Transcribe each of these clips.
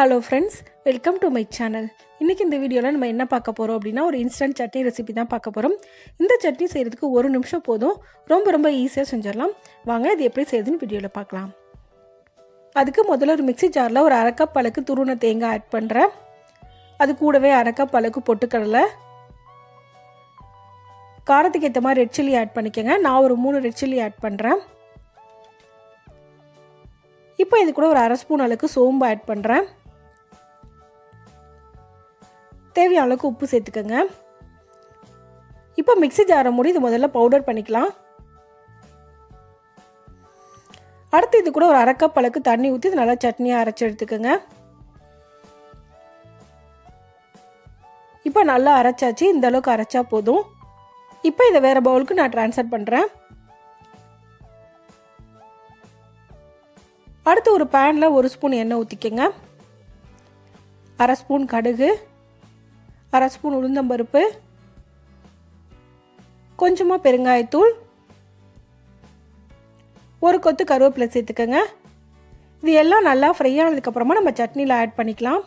Hello friends, welcome to my channel. இன்னைக்கு இந்த வீடியோல நம்ம என்ன பார்க்க போறோம் அப்படினா ஒரு இன்ஸ்டன்ட் சட்னி ரெசிபி தான் பார்க்க போறோம். இந்த சட்னி செய்யிறதுக்கு 1 நிமிஷம் போதும். ரொம்ப ஈஸியா செஞ்சிரலாம். வாங்க இது எப்படி செய்யுதுன்னு வீடியோல பார்க்கலாம். அதுக்கு முதல்ல ஒரு மிக்ஸி ஜார்ல ஒரு 1/2 கப் அளவுக்கு துருவன தேங்காய் ஆட் பண்றேன். அது கூடவே 1/2 கப் அளவுக்கு பொட்டுக்கடலை. காரத்துக்கு ஏத்த மாதிரி ரெட் சில்லி ஆட் பண்ணிக்கங்க. நான் ஒரு 3 ரெட் சில்லி ஆட் பண்றேன். இப்போ இது கூட ஒரு 1/2 ஸ்பூன் அளவுக்கு சோம்பு ஆட் பண்றேன். தேவையான அளவுக்கு உப்பு சேர்த்துக்கங்க. இப்போ மிக்ஸி ஜாரை மூடி இது முதல்ல பவுடர் பண்ணிக்கலாம். அடுத்து இது கூட ஒரு 1/2 கப் அளவுக்கு தண்ணி ஊற்றி இது நல்லா சட்னியை அரைச்சி எடுத்துக்கங்க. இப்போ நல்லா அரைச்சாச்சு. இந்த அளவுக்கு அரைச்சா போதும். இப்போ இதை வேற பவுலுக்கு நான் ட்ரான்ஸ்ஃபர் பண்ணுறேன். அடுத்து ஒரு பேனில் 1 ஸ்பூன் எண்ணெய் ஊற்றிக்கங்க. 1/2 ஸ்பூன் கடுகு, 1/2 ஸ்பூன் உளுந்தம்பருப்பு, கொஞ்சமாக பெருங்காயத்தூள், ஒரு கொத்து கருவேப்பிலை சேர்த்துக்கங்க. இது எல்லாம் நல்லா ஃப்ரை ஆனதுக்கப்புறமா நம்ம சட்னியில் ஆட் பண்ணிக்கலாம்.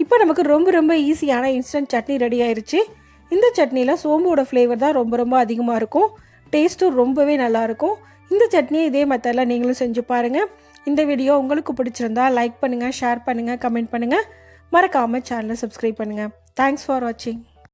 இப்போ நமக்கு ரொம்ப ஈஸியான இன்ஸ்டன்ட் சட்னி ரெடி ஆயிடுச்சு. இந்த சட்னியில் சோம்போட ஃப்ளேவர் தான் ரொம்ப அதிகமாக இருக்கும். டேஸ்ட்டும் ரொம்பவே நல்லாயிருக்கும். இந்த சட்னியை இதே மெத்தடில் நீங்களும் செஞ்சு பாருங்கள். இந்த வீடியோ உங்களுக்கு பிடிச்சிருந்தா லைக் பண்ணுங்கள், ஷேர் பண்ணுங்கள், கமெண்ட் பண்ணுங்கள். மறக்காமல் சேனலை சப்ஸ்கிரைப் பண்ணுங்கள். தேங்க்ஸ் ஃபார் வாட்சிங்.